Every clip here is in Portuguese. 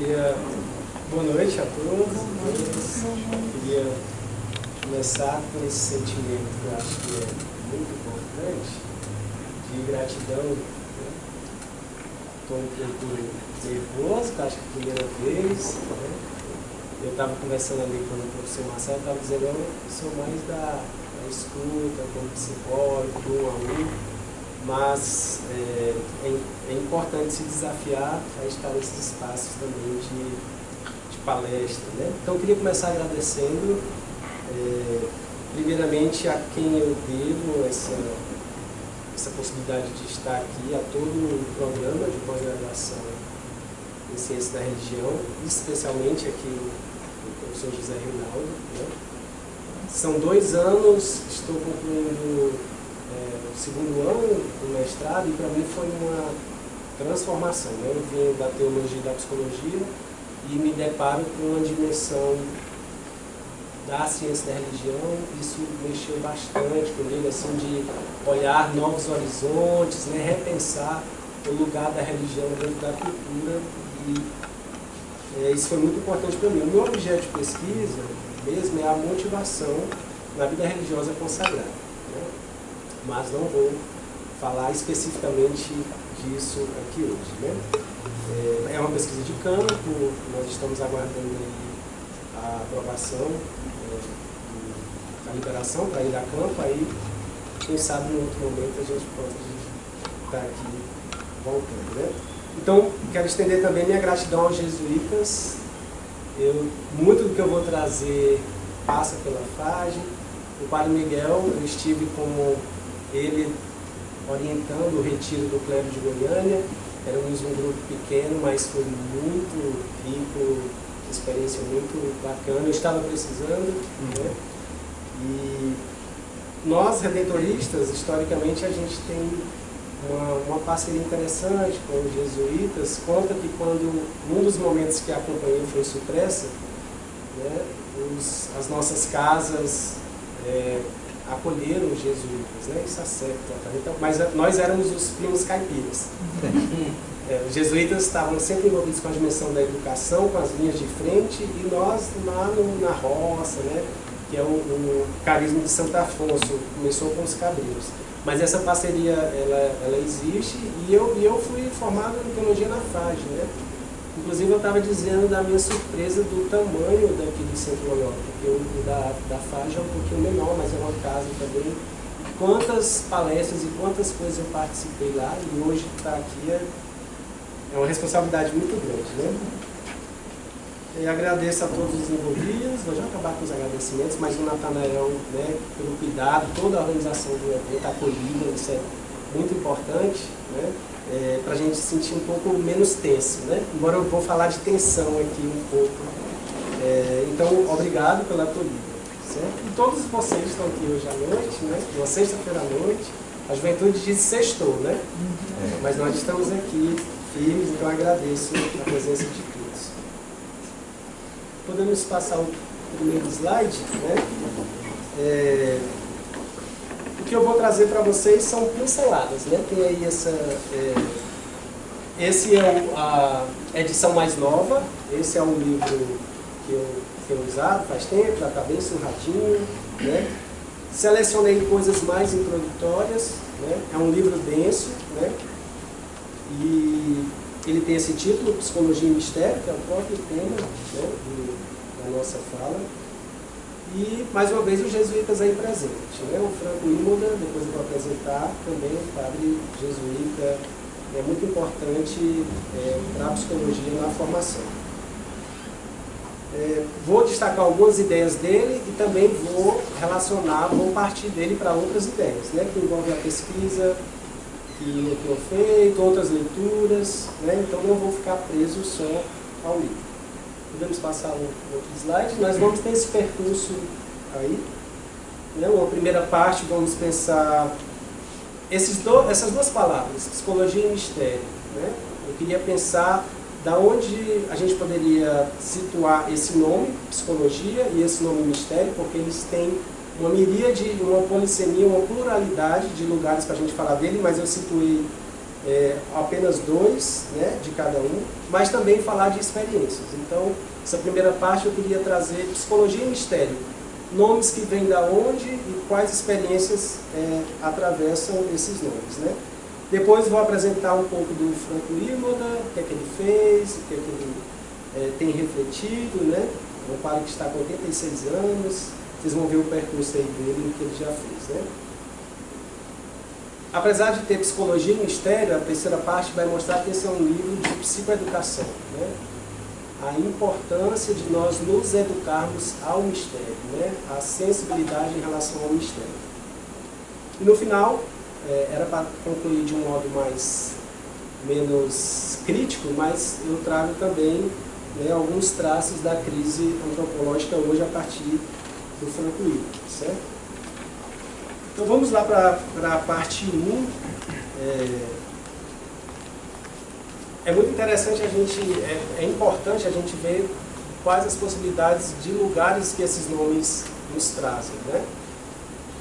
Boa noite a todos. Eu queria começar com esse sentimento que eu acho que é muito importante, de gratidão. Estou um pouco nervoso, que acho que é a primeira vez. Eu estava conversando ali com o professor Marcelo, estava dizendo que eu sou mais da escuta, como psicólogo, do 1 a 1. Mas é importante se desafiar a estar nesses espaços também de palestra, né? Então eu queria começar agradecendo primeiramente a quem eu devo essa possibilidade de estar aqui, a todo o programa de pós-graduação em Ciência da Religião, especialmente aqui o professor José Reinaldo, né? São 2 anos, estou concluindo o segundo ano do mestrado, e para mim foi uma transformação, né? Eu vim da teologia e da psicologia e me deparo com uma dimensão da ciência da religião. Isso mexeu bastante comigo, assim, de olhar novos horizontes, né? Repensar o lugar da religião dentro da cultura, e isso foi muito importante para mim. O meu objeto de pesquisa mesmo é a motivação na vida religiosa consagrada, né? Mas não vou falar especificamente disso aqui hoje, né? É uma pesquisa de campo, nós estamos aguardando aí a aprovação, a liberação para ir a campo, aí quem sabe em outro momento a gente pode estar aqui voltando, né? Então, quero estender também minha gratidão aos jesuítas. Muito do que eu vou trazer passa pela FAGE. O Padre Miguel, eu estive com ele orientando o retiro do clero de Goiânia. Éramos um grupo pequeno, mas foi muito rico, experiência muito bacana. Eu estava precisando, né? E nós, redentoristas, historicamente, a gente tem uma parceria interessante com os jesuítas. Conta que quando um dos momentos que a companhia foi supressa, né, as nossas casas acolheram os jesuítas, né? Isso é certo, então, mas nós éramos os primos caipiras. Os jesuítas estavam sempre envolvidos com a dimensão da educação, com as linhas de frente, e nós lá na roça, né? Que é o carisma de Santo Afonso, começou com os cabreiros. Mas essa parceria, ela existe, e eu fui formado em teologia na FAGE, né? Inclusive eu estava dizendo da minha surpresa do tamanho daqui do Centro Loyola, porque o da FAGE é um pouquinho menor, mas é uma casa também. Quantas palestras e quantas coisas eu participei lá, e hoje estar aqui é uma responsabilidade muito grande, né? E agradeço a todos os envolvidos. Vou já acabar com os agradecimentos, mas o Natanael, né, pelo cuidado, toda a organização do evento, a acolhida, isso é muito importante, né? Para a gente se sentir um pouco menos tenso, né? Embora eu vou falar de tensão aqui um pouco. Então, obrigado pela acolhida, certo? E todos vocês estão aqui hoje à noite, né? Uma sexta-feira à noite. A juventude diz sextou, né? Mas nós estamos aqui firmes, então agradeço a presença de todos. Podemos passar o primeiro slide, né? O que eu vou trazer para vocês são pinceladas, né? Tem aí esse é a edição mais nova. Esse é um livro que eu tenho usado faz tempo, já está bem surradinho, né? Selecionei coisas mais introdutórias, né? É um livro denso, né? E ele tem esse título, Psicologia e Mistério, que é o próprio tema, né, da nossa fala. E, mais uma vez, os jesuítas aí presentes, né? O Franco Imola, depois eu vou apresentar também, o padre jesuíta, é muito importante para a psicologia na formação. Vou destacar algumas ideias dele e também vou partir dele para outras ideias, né? Que envolvem a pesquisa que eu tenho feito, outras leituras, né? Então não vou ficar preso só ao livro. Podemos passar um outro slide. Nós vamos ter esse percurso aí, né? Uma primeira parte, vamos pensar essas duas palavras, psicologia e mistério, né? Eu queria pensar da onde a gente poderia situar esse nome, psicologia, e esse nome mistério, porque eles têm uma miríade, uma polissemia, uma pluralidade de lugares para a gente falar dele, mas eu situei apenas 2, né, de cada um, mas também falar de experiências. Então, essa primeira parte eu queria trazer psicologia e mistério. Nomes que vêm da onde e quais experiências atravessam esses nomes, né? Depois vou apresentar um pouco do Franco Imola, o que é que ele fez, o que é que ele tem refletido, né? Um padre que está com 86 anos, vocês vão ver o percurso aí dele, o que ele já fez, né? Apesar de ter psicologia e mistério, a terceira parte vai mostrar que esse é um livro de psicoeducação, né? A importância de nós nos educarmos ao mistério, né? A sensibilidade em relação ao mistério. E no final, era para concluir de um modo menos crítico, mas eu trago também, né, alguns traços da crise antropológica hoje a partir do Franco Imola, certo? Então vamos lá para a parte 1. É muito interessante é importante a gente ver quais as possibilidades de lugares que esses nomes nos trazem, né?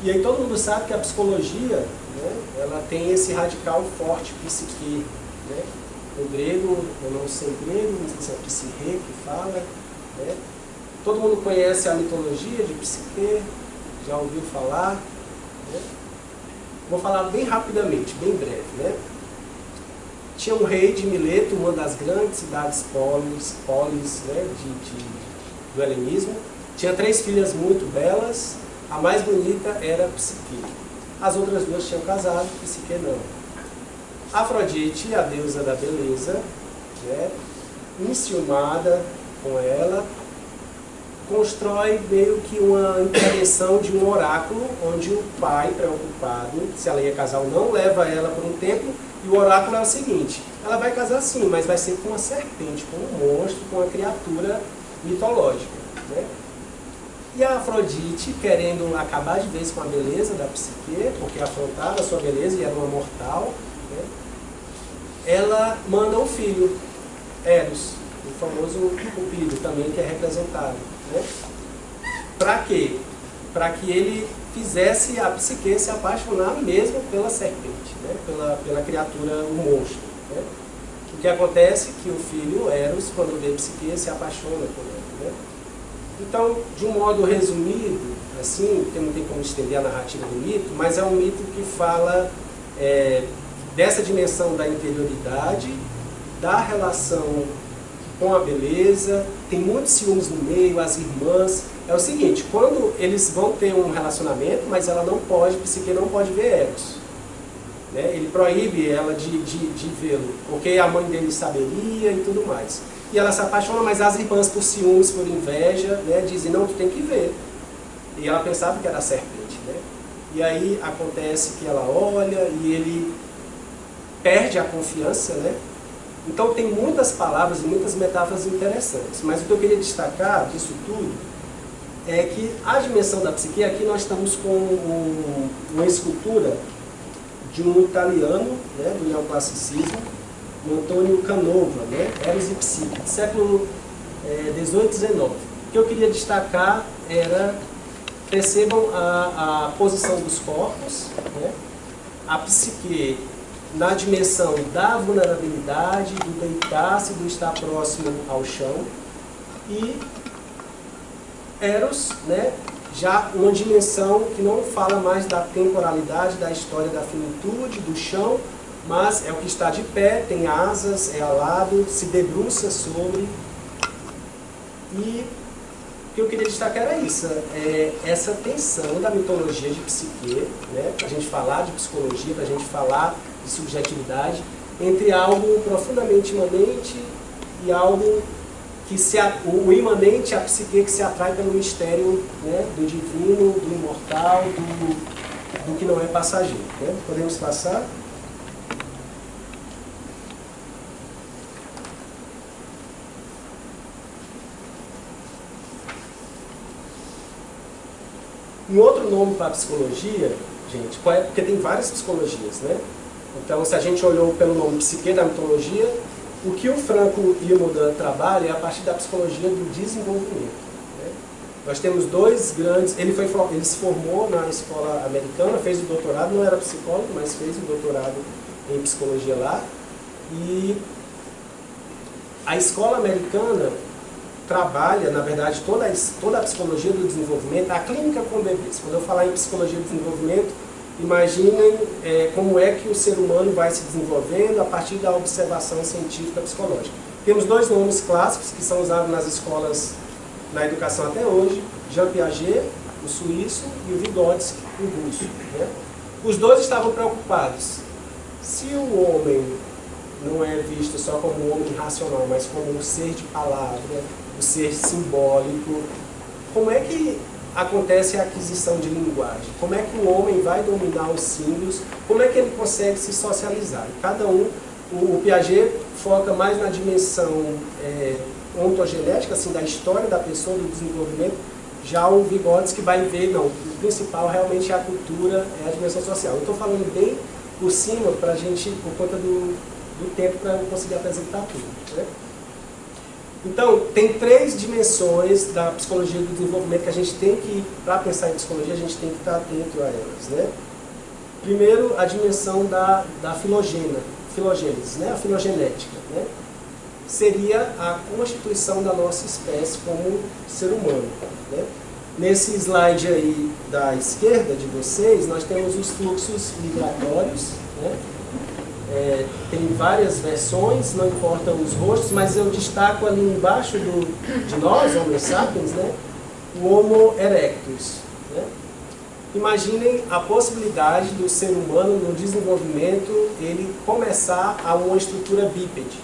E aí todo mundo sabe que a psicologia, né, ela tem esse radical forte psique, né? No grego, eu não sei grego, não sei se é psique que fala, né? Todo mundo conhece a mitologia de Psique, já ouviu falar, né? Vou falar bem rapidamente, bem breve, né? Tinha um rei de Mileto, uma das grandes cidades polis, né, do helenismo. Tinha 3 filhas muito belas, a mais bonita era Psique. As outras 2 tinham casado, Psique não. Afrodite, a deusa da beleza, né, enciumada com ela, constrói meio que uma intervenção de um oráculo, onde o pai, preocupado se ela ia casar ou não, leva ela por um tempo. E o oráculo é o seguinte: ela vai casar sim, mas vai ser com uma serpente, com um monstro, com uma criatura mitológica, né? E a Afrodite, querendo acabar de vez com a beleza da Psique, porque afrontava a sua beleza e era uma mortal, né? Ela manda um filho, Eros, o famoso Cupido também, que é representado, né? Para quê? Para que ele fizesse a Psique se apaixonar mesmo pela serpente, né? pela criatura, o monstro, né? O que acontece é que o filho, Eros, quando vê Psique, se apaixona por ela, né? Então, de um modo resumido, assim, porque não tem como estender a narrativa do mito, mas é um mito que fala dessa dimensão da interioridade, da relação com a beleza, tem muitos ciúmes no meio, as irmãs. É o seguinte: quando eles vão ter um relacionamento, mas ela não pode, Psique não pode ver Eros, né? Ele proíbe ela de vê-lo, porque a mãe dele saberia e tudo mais. E ela se apaixona, mas as irmãs, por ciúmes, por inveja, né, dizem: não, tu tem que ver. E ela pensava que era a serpente, né? E aí acontece que ela olha e ele perde a confiança, né? Então tem muitas palavras e muitas metáforas interessantes, mas o que eu queria destacar disso tudo é que a dimensão da psique, aqui nós estamos com uma escultura de um italiano, né, do neoclassicismo, o Antônio Canova, né, Eros e Psique, do século 18 e 19. O que eu queria destacar era, percebam a posição dos corpos, né, a psique na dimensão da vulnerabilidade, do deitar-se, do estar próximo ao chão, e Eros, né, já uma dimensão que não fala mais da temporalidade, da história da finitude, do chão, mas é o que está de pé, tem asas, é alado, se debruça sobre. E o que eu queria destacar era isso, essa tensão da mitologia de Psique, né, para a gente falar de psicologia, para a gente falar de subjetividade, entre algo profundamente imanente e algo que o imanente, a psique que se atrai pelo mistério, né, do divino, do imortal, do que não é passageiro, né? Podemos passar? Um outro nome para a psicologia, gente, porque tem várias psicologias, né? Então, se a gente olhou pelo nome psique da mitologia, o que o Franco Imola trabalha é a partir da psicologia do desenvolvimento, né? Nós temos dois grandes... Ele se formou na escola americana, fez o doutorado, não era psicólogo, mas fez o doutorado em psicologia lá, e a escola americana trabalha, na verdade, toda a psicologia do desenvolvimento, a clínica com bebês. Quando eu falar em psicologia do desenvolvimento, imaginem como é que o ser humano vai se desenvolvendo a partir da observação científica psicológica. Temos dois nomes clássicos que são usados nas escolas, na educação até hoje, Jean Piaget, o suíço, e o Vygotsky, o russo. Né? Os dois estavam preocupados. Se o homem não é visto só como um homem racional, mas como um ser de palavra, um ser simbólico, como é que acontece a aquisição de linguagem? Como é que o homem vai dominar os símbolos? Como é que ele consegue se socializar? Cada um, o Piaget foca mais na dimensão ontogenética, assim, da história da pessoa, do desenvolvimento. Já o Vygotsky vai ver, não, o principal realmente é a cultura, é a dimensão social. Eu estou falando bem por cima, para a gente, por conta do tempo, para eu conseguir apresentar tudo. Né? Então, tem 3 dimensões da psicologia do desenvolvimento que a gente tem que, para pensar em psicologia, a gente tem que estar atento a elas. Né? Primeiro, a dimensão da filogênese, né? A filogenética. Né? Seria a constituição da nossa espécie como ser humano. Né? Nesse slide aí da esquerda de vocês, nós temos os fluxos migratórios. Né? Tem várias versões, não importam os rostos, mas eu destaco ali embaixo de nós, Homo sapiens, né? O Homo erectus. Né? Imaginem a possibilidade do ser humano, no desenvolvimento, ele começar a uma estrutura bípede.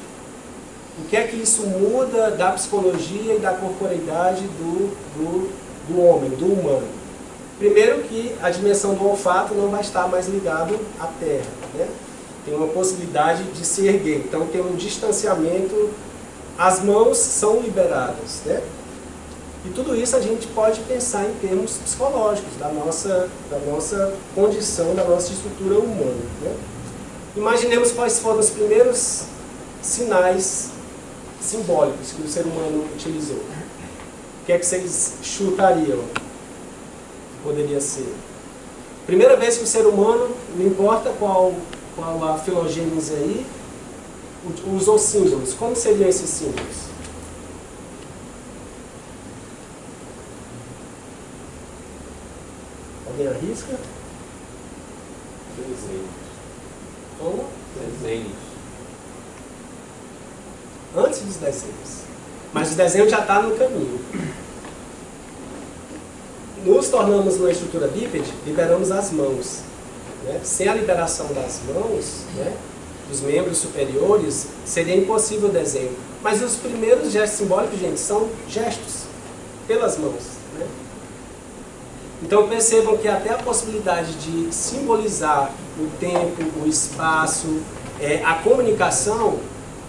O que é que isso muda da psicologia e da corporeidade do homem, do humano? Primeiro que a dimensão do olfato não vai estar mais ligado à terra. Né? Tem uma possibilidade de se erguer. Então tem um distanciamento, as mãos são liberadas. Né? E tudo isso a gente pode pensar em termos psicológicos, da nossa condição, da nossa estrutura humana. Né? Imaginemos quais foram os primeiros sinais simbólicos que o ser humano utilizou. O que é que vocês chutariam? Poderia ser. Primeira vez que o ser humano, não importa qual a filogênese aí, usou símbolos. Como seriam esses símbolos? Alguém arrisca? Desenhos. Como? Desenhos. Antes dos desenhos. Mas o desenho já está no caminho. Nos tornamos uma estrutura bípede, liberamos as mãos. Né? Sem a liberação das mãos, né, dos membros superiores, seria impossível o desenho. Mas os primeiros gestos simbólicos, gente, são gestos pelas mãos. Né? Então percebam que até a possibilidade de simbolizar o tempo, o espaço, a comunicação,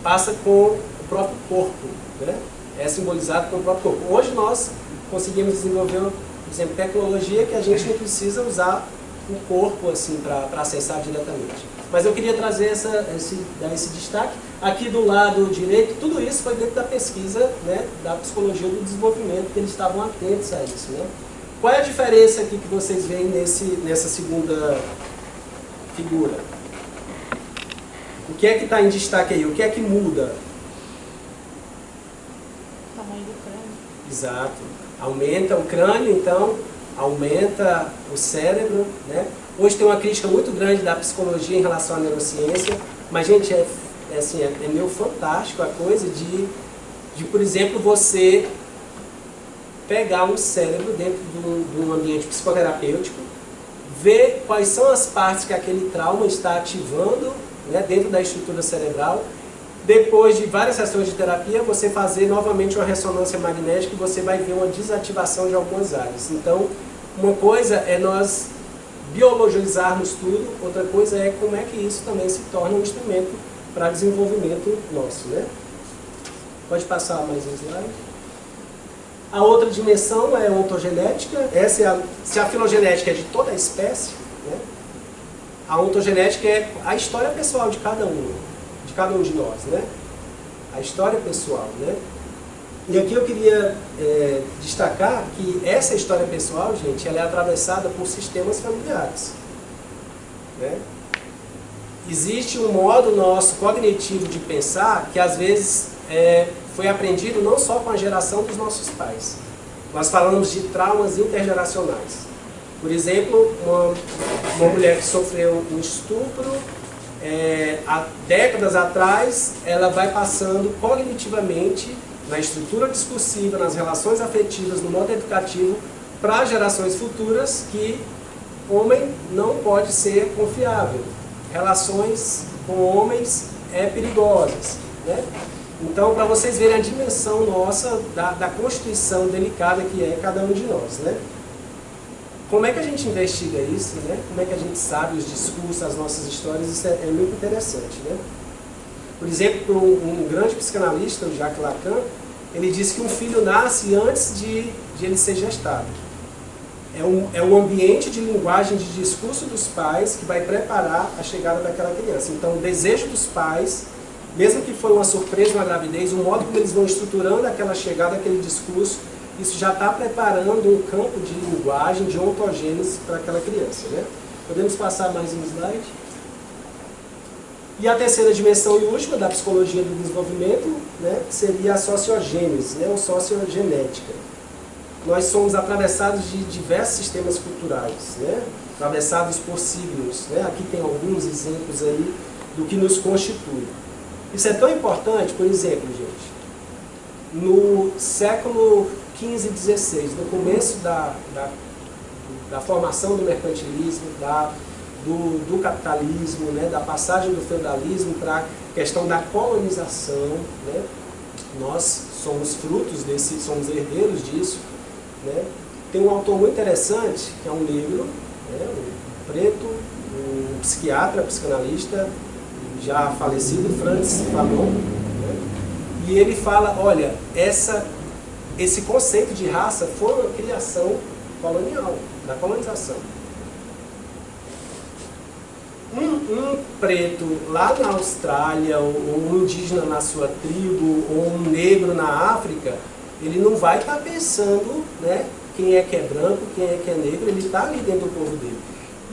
passa com o próprio corpo. Né? É simbolizado com o próprio corpo. Hoje nós conseguimos desenvolver, por exemplo, tecnologia que a gente não precisa usar o corpo assim para acessar diretamente. Mas eu queria trazer dar esse destaque. Aqui do lado direito, tudo isso foi dentro da pesquisa, né, da psicologia do desenvolvimento, que eles estavam atentos a isso. Né? Qual é a diferença aqui que vocês veem nessa segunda figura? O que é que está em destaque aí? O que é que muda? O tamanho do crânio. Exato. Aumenta o crânio, então aumenta o cérebro. Né? Hoje tem uma crítica muito grande da psicologia em relação à neurociência, mas, gente, é meio fantástico a coisa de, por exemplo, você pegar um cérebro dentro de um ambiente psicoterapêutico, ver quais são as partes que aquele trauma está ativando, né, dentro da estrutura cerebral. Depois de várias sessões de terapia, você fazer novamente uma ressonância magnética e você vai ver uma desativação de algumas áreas. Então, uma coisa é nós biologizarmos tudo, outra coisa é como é que isso também se torna um instrumento para desenvolvimento nosso. Né? Pode passar mais um slide. A outra dimensão é a ontogenética. Se a filogenética é de toda a espécie, né? A ontogenética é a história pessoal de cada um de nós, né? A história pessoal, né? E aqui eu queria destacar que essa história pessoal, gente, ela é atravessada por sistemas familiares, né? existe um modo nosso cognitivo de pensar que às vezes foi aprendido não só com a geração dos nossos pais. Nós falamos de traumas intergeracionais. Por exemplo, uma mulher que sofreu um estupro, há décadas atrás, ela vai passando cognitivamente, na estrutura discursiva, nas relações afetivas, no modo educativo, para gerações futuras que homem não pode ser confiável. Relações com homens perigosas, né? Então, para vocês verem a dimensão nossa da constituição delicada que é cada um de nós, né? Como é que a gente investiga isso, né? Como é que a gente sabe os discursos, as nossas histórias? Isso é muito interessante, né? Por exemplo, um grande psicanalista, o Jacques Lacan, ele disse que um filho nasce antes de ele ser gestado. É o ambiente de linguagem, de discurso dos pais que vai preparar a chegada daquela criança. Então, o desejo dos pais, mesmo que for uma surpresa, uma gravidez, o modo como eles vão estruturando aquela chegada, aquele discurso, isso já está preparando um campo de linguagem, de ontogênese para aquela criança, né? Podemos passar mais um slide? E a terceira dimensão e última da psicologia do desenvolvimento, né, seria a sociogênese, né, ou sociogenética. Nós somos atravessados de diversos sistemas culturais, né, atravessados por signos, né? Aqui tem alguns exemplos aí do que nos constitui. Isso é tão importante, por exemplo, gente, no século XV e XVI, no começo da formação do mercantilismo, do capitalismo, né, da passagem do feudalismo para a questão da colonização, né? Nós somos frutos desse, somos herdeiros disso, né? Tem um autor muito interessante, que é um negro, né, um preto, um psiquiatra, psicanalista, já falecido, Francis Fanon, né? E ele fala, olha, esse conceito de raça foi uma criação colonial, da colonização. Um preto lá na Austrália, ou um indígena na sua tribo, ou um negro na África, ele não vai estar pensando, né, quem é que é branco, quem é que é negro, ele está ali dentro do povo dele.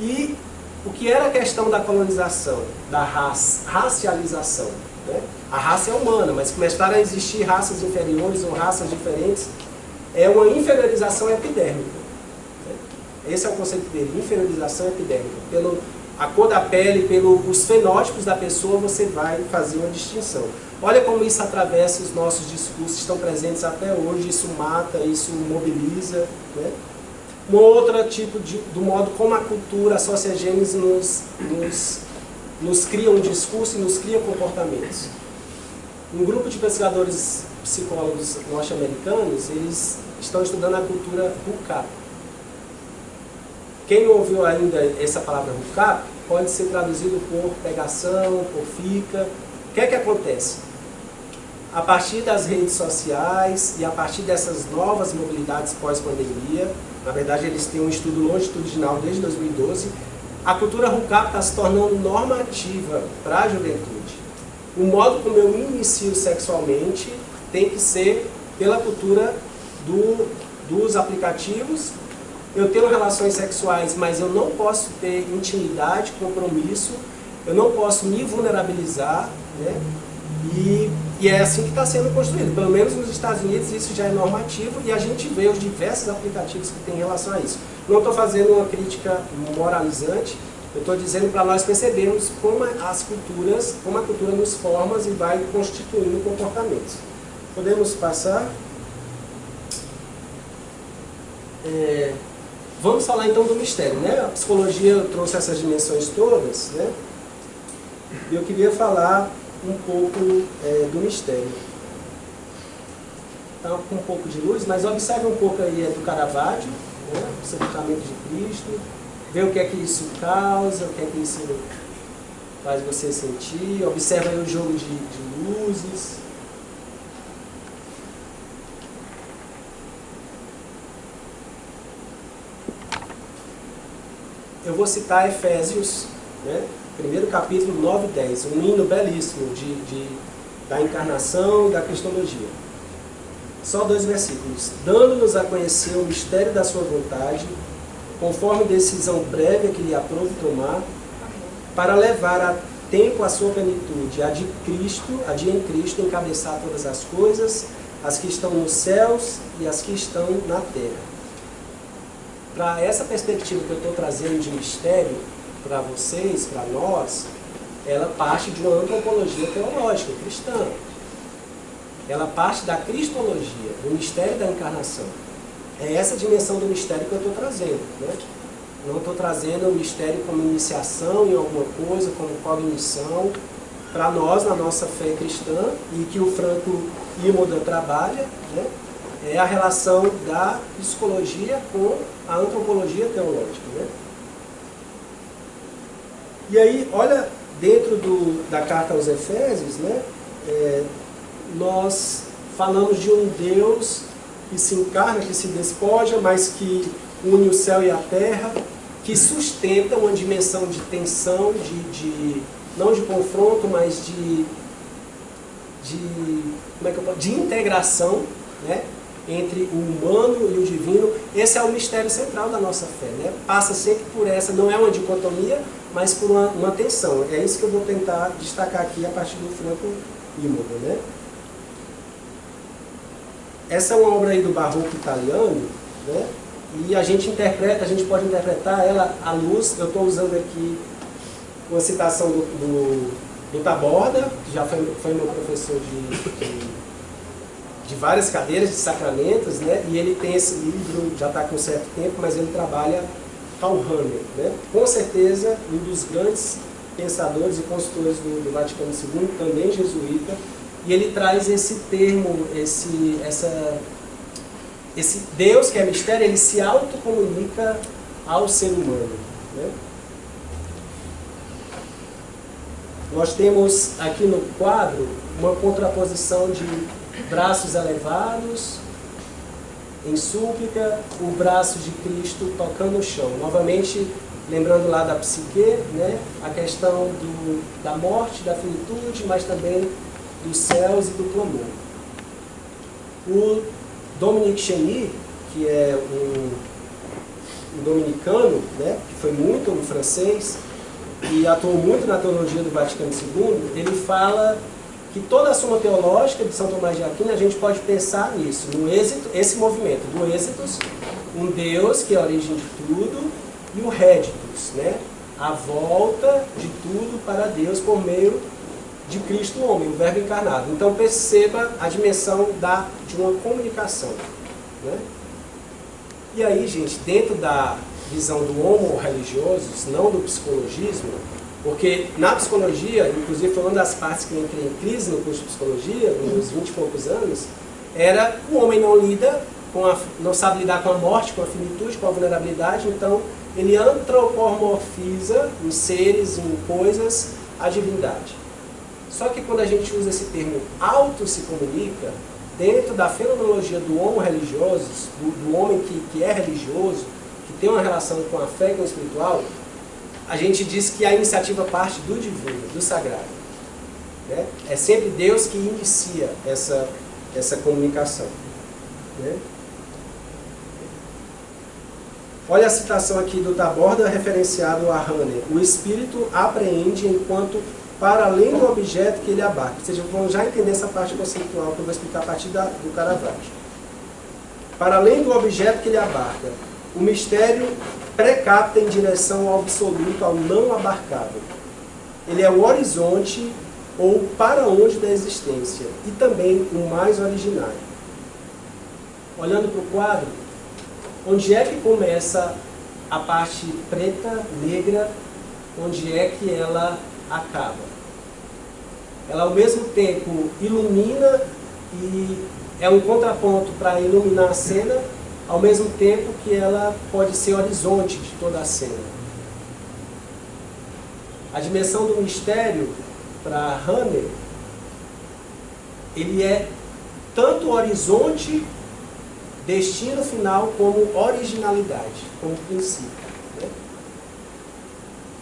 E o que era a questão da colonização, da racialização, né? A raça é humana, mas começaram a existir raças inferiores ou raças diferentes, é uma inferiorização epidérmica, né? Esse é o conceito dele, inferiorização epidérmica. Pelo a cor da pele, pelos fenótipos da pessoa, você vai fazer uma distinção. Olha como isso atravessa os nossos discursos, estão presentes até hoje, isso mata, isso mobiliza, né? Um outro tipo do modo como a cultura, a sociogênese nos cria um discurso e nos cria comportamentos. Um grupo de pesquisadores psicólogos norte-americanos, eles estão estudando a cultura Hookup. Quem não ouviu ainda essa palavra Hookup, pode ser traduzido por pegação, por fica. O que é que acontece? A partir das redes sociais e a partir dessas novas mobilidades pós-pandemia, na verdade eles têm um estudo longitudinal desde 2012, a cultura Hookup está se tornando normativa para a juventude. O modo como eu me inicio sexualmente tem que ser pela cultura dos aplicativos. Eu tenho relações sexuais, mas eu não posso ter intimidade, compromisso, eu não posso me vulnerabilizar, né? E é assim que está sendo construído. Pelo menos nos Estados Unidos isso já é normativo e a gente vê os diversos aplicativos que têm relação a isso. Não estou fazendo uma crítica moralizante, eu estou dizendo para nós percebermos como como a cultura nos forma e vai constituindo comportamentos. Podemos passar? Vamos falar então do mistério, né? A psicologia trouxe essas dimensões todas, né? E eu queria falar um pouco do mistério. Está com um pouco de luz, mas observe um pouco aí do Caravaggio, né? O sepultamento de Cristo, vê o que é que isso causa, o que é que isso faz você sentir, observa aí o jogo de luzes. Eu vou citar Efésios, né? Primeiro capítulo 9 e 10, um hino belíssimo da encarnação e da cristologia. Só 2 versículos. Dando-nos a conhecer o mistério da sua vontade, conforme decisão prévia que lhe aprove tomar, para levar tempo a sua plenitude, a de Cristo, a de em Cristo encabeçar todas as coisas, as que estão nos céus e as que estão na terra. Para essa perspectiva que eu estou trazendo de mistério para vocês, para nós, ela parte de uma antropologia teológica cristã. Ela parte da cristologia, do mistério da encarnação. É essa dimensão do mistério que eu estou trazendo, né? Não estou trazendo o mistério como iniciação em alguma coisa, como cognição. Para nós, na nossa fé cristã, e que o Franco Imoda trabalha, né, é a relação da psicologia com a antropologia teológica. Né? E aí, olha, dentro da carta aos Efésios, né, nós falamos de um Deus que se encarna, que se despoja, mas que une o céu e a terra, que sustenta uma dimensão de tensão, não de confronto, mas de integração, né, entre o humano e o divino. Esse é o mistério central da nossa fé. Né? Passa sempre por essa, não é uma dicotomia, mas por uma tensão. É isso que eu vou tentar destacar aqui a partir do Franco Imoda. Né? Essa é uma obra aí do barroco italiano, né? E a gente pode interpretar ela à luz. Eu estou usando aqui uma citação do Taborda, que já foi meu professor de várias cadeiras de sacramentos, né? E ele tem esse livro, já está com um certo tempo, mas ele trabalha Karl Rahner, né? Com certeza um dos grandes pensadores e consultores do Vaticano II, também jesuíta, e ele traz esse termo, esse Deus que é mistério, ele se autocomunica ao ser humano. Né? Nós temos aqui no quadro uma contraposição de braços elevados, em súplica, o braço de Cristo tocando o chão. Novamente, lembrando lá da psique, né? A questão da morte, da finitude, mas também dos céus e do clamor. O Dominique Cheny, que é um dominicano, né, que foi muito um francês e atuou muito na teologia do Vaticano II, ele fala que toda a Suma Teológica de São Tomás de Aquino, a gente pode pensar nisso, no êxito, esse movimento do êxitos, um Deus que é a origem de tudo, e o réditus, né, a volta de tudo para Deus por meio de Cristo homem, o Verbo encarnado. Então perceba a dimensão de uma comunicação. Né? E aí, gente, dentro da visão do homo religiosus, não do psicologismo, porque na psicologia, inclusive foi uma das partes que eu entrei em crise no curso de psicologia, nos 20 e poucos anos, era o homem não sabe lidar com a morte, com a finitude, com a vulnerabilidade, então ele antropomorfiza em seres, em coisas, a divindade. Só que quando a gente usa esse termo auto se comunica, dentro da fenomenologia do homo religiosus, do homem que é religioso, que tem uma relação com a fé e com o espiritual, a gente diz que a iniciativa parte do divino, do sagrado. Né? É sempre Deus que inicia essa comunicação. Né? Olha a citação aqui do Taborda, referenciado a Rahner. O espírito apreende enquanto para além do objeto que ele abarca. Ou seja, vamos já entender essa parte conceitual que eu vou explicar a partir do Caravaggio. Para além do objeto que ele abarca, o mistério precapta em direção ao absoluto, ao não abarcável. Ele é o horizonte ou para onde da existência, e também o mais originário. Olhando para o quadro, onde é que começa a parte preta, negra, onde é que ela acaba? Ela ao mesmo tempo ilumina e é um contraponto para iluminar a cena, ao mesmo tempo que ela pode ser horizonte de toda a cena. A dimensão do mistério, para Rahner, ele é tanto horizonte, destino final, como originalidade, como princípio. Né?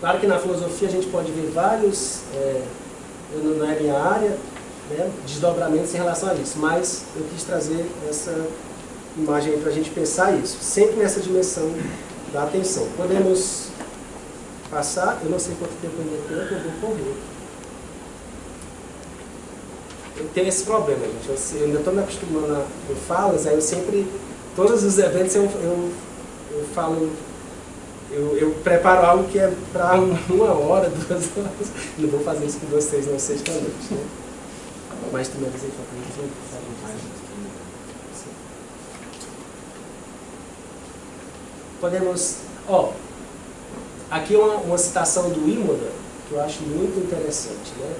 Claro que na filosofia a gente pode ver vários, não é minha área, né, desdobramentos em relação a isso, mas eu quis trazer essa imagem para a gente pensar isso, sempre nessa dimensão da atenção. Podemos passar, eu não sei quanto tempo ainda tem, eu vou correr. eu tenho esse problema, gente. Eu ainda estou me acostumando com falas, aí eu sempre, todos os eventos eu falo, eu preparo algo que é para 1 hora, 2 horas. Não vou fazer isso com vocês na sexta-noite, né? Mas tu me avisei para mim, podemos, aqui uma citação do Imoda, que eu acho muito interessante, né?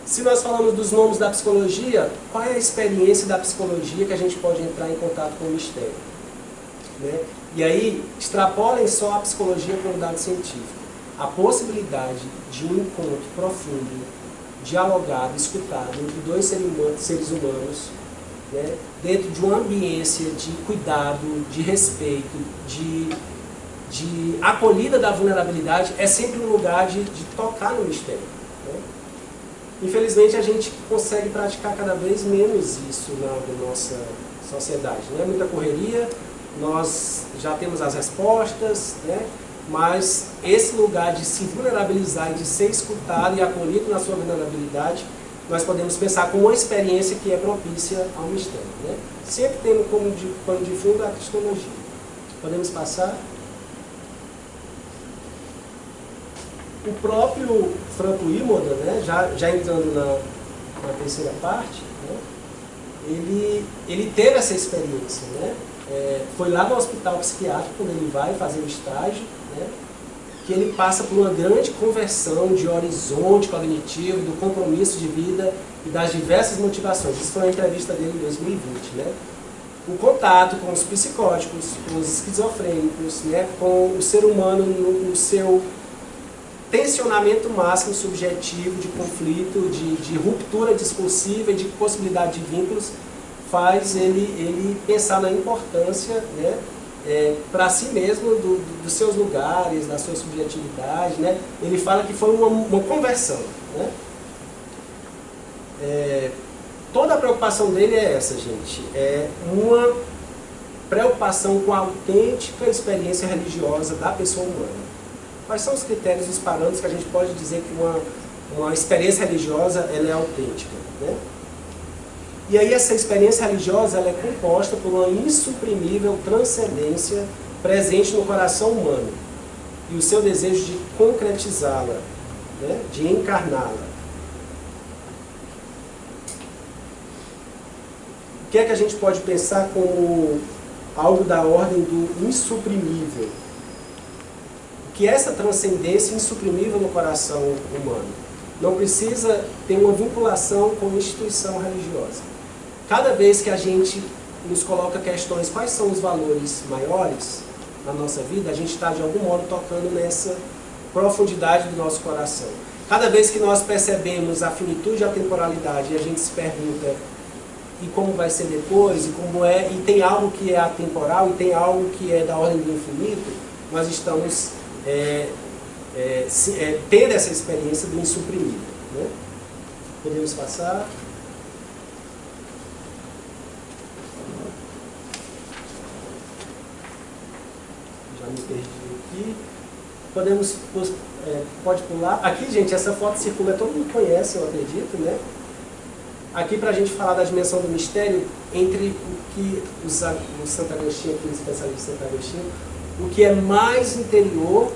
Se nós falamos dos nomes da psicologia, qual é a experiência da psicologia que a gente pode entrar em contato com o mistério? Né? E aí, extrapolem só a psicologia como dado científico. A possibilidade de um encontro profundo, dialogado, escutado entre 2 seres humanos, né? Dentro de uma ambiência de cuidado, de respeito, de acolhida da vulnerabilidade, é sempre um lugar de tocar no mistério. Né? Infelizmente, a gente consegue praticar cada vez menos isso na nossa sociedade. Não é muita correria, nós já temos as respostas, né? Mas esse lugar de se vulnerabilizar e de ser escutado e acolhido na sua vulnerabilidade, nós podemos pensar como uma experiência que é propícia ao mistério. Né? Sempre tendo como pano de fundo a cristologia. Podemos passar? O próprio Franco Imoda, né, já entrando na terceira parte, né, ele teve essa experiência. Né? Foi lá no hospital psiquiátrico, quando ele vai fazer o estágio, né, que ele passa por uma grande conversão de horizonte cognitivo, do compromisso de vida e das diversas motivações. Isso foi uma entrevista dele em 2020. Né? O contato com os psicóticos, com os esquizofrênicos, né, com o ser humano no seu tensionamento máximo subjetivo de conflito, de ruptura discursiva e de possibilidade de vínculos, faz ele pensar na importância, né, para si mesmo dos seus lugares, da sua subjetividade. Né? Ele fala que foi uma conversão. Né? Toda a preocupação dele é essa, gente. É uma preocupação com a autêntica experiência religiosa da pessoa humana. Quais são os critérios, os parâmetros que a gente pode dizer que uma experiência religiosa ela é autêntica? Né? E aí essa experiência religiosa ela é composta por uma insuprimível transcendência presente no coração humano e o seu desejo de concretizá-la, né? De encarná-la. O que é que a gente pode pensar como algo da ordem do insuprimível? O que é essa transcendência insuprimível no coração humano? Não precisa ter uma vinculação com a instituição religiosa. Cada vez que a gente nos coloca questões, quais são os valores maiores na nossa vida, a gente está de algum modo tocando nessa profundidade do nosso coração. Cada vez que nós percebemos a finitude e a temporalidade, e a gente se pergunta, e como vai ser depois, e como é, e tem algo que é atemporal, e tem algo que é da ordem do infinito, nós estamos tendo essa experiência do insuprimível. Né? Podemos passar? Já me perdi aqui. Pode pular. Aqui, gente, essa foto circula, todo mundo conhece, eu acredito, né? Aqui, para a gente falar da dimensão do mistério, entre o que o Santo Agostinho, aqui, o especialista Santo Agostinho, o que é mais interior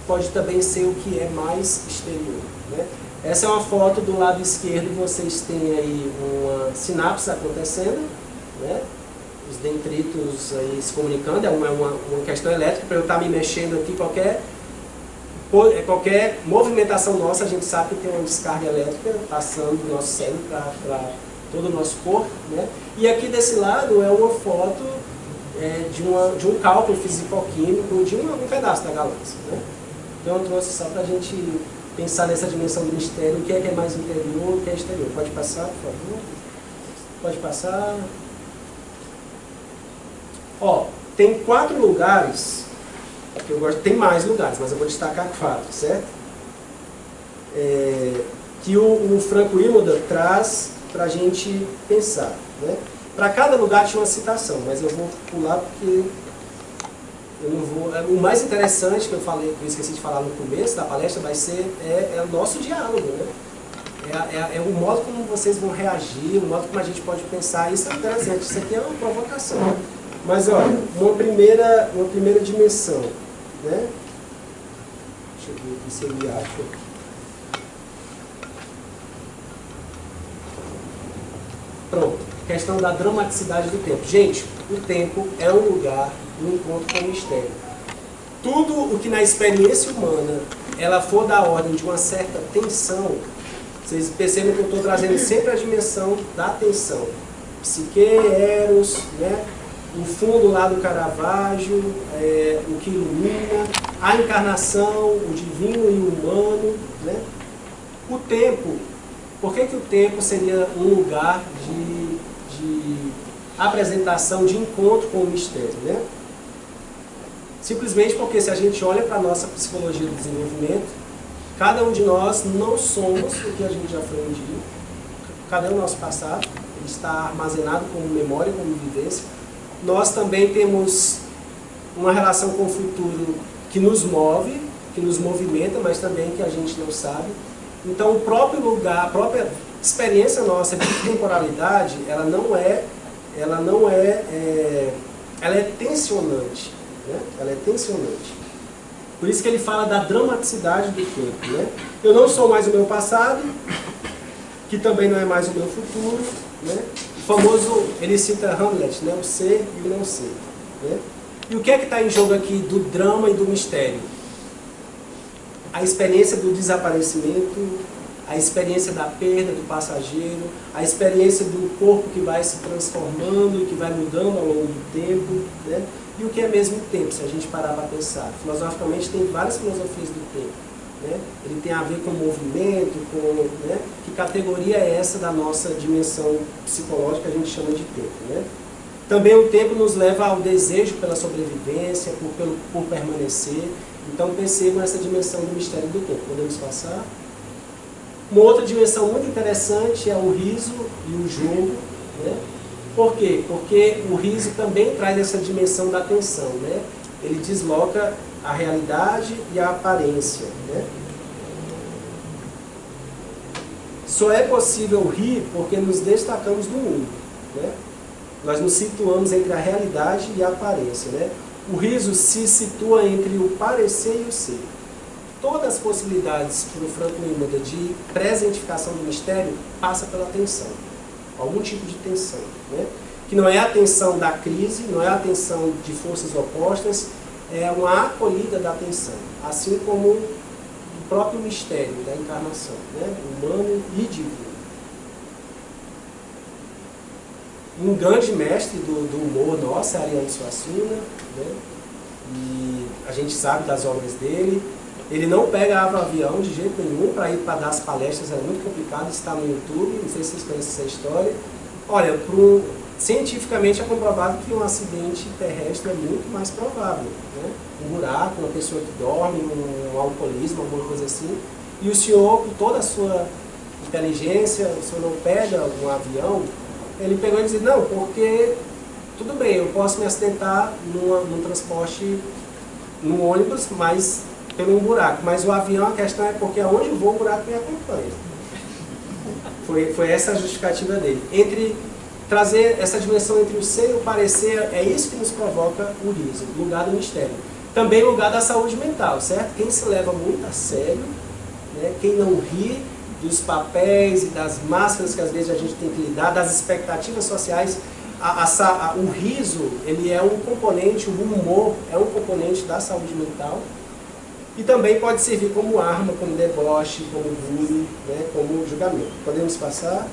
pode também ser o que é mais exterior. Né? Essa é uma foto do lado esquerdo, vocês têm aí uma sinapse acontecendo, né? Os dendritos aí se comunicando, é uma questão elétrica, para eu estar me mexendo aqui, qualquer movimentação nossa, a gente sabe que tem uma descarga elétrica passando do nosso cérebro para todo o nosso corpo. Né? E aqui desse lado é uma foto de um cálculo físico-químico de um pedaço da galáxia. Né? Então eu trouxe só para a gente pensar nessa dimensão do mistério, o que é mais interior, o que é exterior. Pode passar, por favor? Pode passar. Ó, tem 4 lugares, que eu gosto, tem mais lugares, mas eu vou destacar 4, certo? Que o Franco Imoda traz para a gente pensar. Né? Para cada lugar tinha uma citação, mas eu vou pular porque eu não vou. O mais interessante que eu esqueci de falar no começo da palestra vai ser o nosso diálogo, né? É o modo como vocês vão reagir, o modo como a gente pode pensar. Isso é interessante, isso aqui é uma provocação. Mas, olha, uma primeira dimensão, né? Deixa eu ver aqui se eu me acho. Pronto, questão da dramaticidade do tempo. Gente, o tempo é um lugar do encontro com o mistério. Tudo o que na experiência humana ela for da ordem de uma certa tensão, vocês percebem que eu estou trazendo sempre a dimensão da tensão. Psique, Eros, né? O fundo lá do Caravaggio, o que ilumina, a encarnação, o divino e o humano, né? O tempo, por que o tempo seria um lugar de apresentação, de encontro com o mistério, né? Simplesmente porque se a gente olha para a nossa psicologia do desenvolvimento, cada um de nós não somos o que a gente já foi um dia. Cadê o nosso passado? Ele está armazenado como memória, como vivência. Nós também temos uma relação com o futuro que nos move, que nos movimenta, mas também que a gente não sabe. Então, o próprio lugar, a própria experiência nossa de temporalidade, ela é tensionante, né? Ela é tensionante. Por isso que ele fala da dramaticidade do tempo, né? Eu não sou mais o meu passado, que também não é mais o meu futuro, né? O famoso, ele cita Hamlet, né? O ser e o não ser, né? E o que é que está em jogo aqui do drama e do mistério? A experiência do desaparecimento, a experiência da perda do passageiro, a experiência do corpo que vai se transformando e que vai mudando ao longo do tempo, né? E o que é mesmo o tempo, se a gente parar para pensar? Filosoficamente tem várias filosofias do tempo, né? Ele tem a ver com movimento, né? Que categoria é essa da nossa dimensão psicológica que a gente chama de tempo, né? Também o tempo nos leva ao desejo pela sobrevivência, por permanecer. Então percebam essa dimensão do mistério do tempo. Podemos passar? Uma outra dimensão muito interessante é o riso e o jogo, né? Por quê? Porque o riso também traz essa dimensão da tensão, né? Ele desloca a realidade e a aparência, né? Só é possível rir porque nos destacamos do mundo, né? Nós nos situamos entre a realidade e a aparência, né? O riso se situa entre o parecer e o ser. Todas as possibilidades para o Franco Imoda de presentificação do mistério passa pela tensão. Algum tipo de tensão, né? Que não é a tensão da crise, não é a tensão de forças opostas, é uma acolhida da tensão, assim como o próprio mistério da encarnação, né? Humano e divino. Um grande mestre do humor nosso é Ariano Suassuna, né? E a gente sabe das obras dele. Ele não pegava avião de jeito nenhum para ir para dar as palestras, era muito complicado, está no YouTube, não sei se vocês conhecem essa história. Olha, cientificamente é comprovado que um acidente terrestre é muito mais provável, né? Um buraco, uma pessoa que dorme, um alcoolismo, alguma coisa assim. E o senhor, com toda a sua inteligência, o senhor não pega um avião. Ele pegou e disse, não, porque tudo bem, eu posso me acidentar num transporte, num ônibus, mas pelo um buraco. Mas o avião, a questão é porque aonde eu vou, o buraco me acompanha. Foi essa a justificativa dele. Entre trazer essa dimensão entre o ser e o parecer, é isso que nos provoca o riso, lugar do mistério. Também lugar da saúde mental, certo? Quem se leva muito a sério, né? Quem não ri dos papéis e das máscaras que às vezes a gente tem que lidar, das expectativas sociais, o riso, ele é um componente, o humor é um componente da saúde mental e também pode servir como arma, como deboche, como bullying, né, como julgamento. Podemos passar?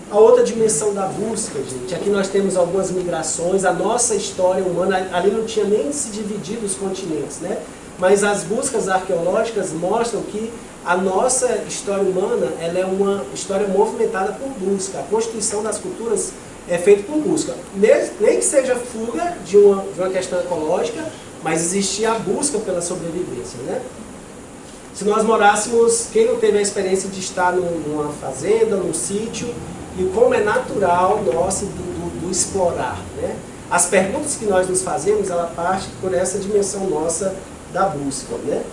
A outra dimensão da busca, gente, aqui nós temos algumas migrações, a nossa história humana, ali não tinha nem se dividido os continentes, né? Mas as buscas arqueológicas mostram que a nossa história humana ela é uma história movimentada por busca. A constituição das culturas é feita por busca. Nem que seja fuga de uma questão ecológica, mas existia a busca pela sobrevivência, né? Se nós morássemos, quem não teve a experiência de estar numa fazenda, num sítio, e como é natural nosso do explorar, né? As perguntas que nós nos fazemos, ela parte por essa dimensão nossa da busca, né?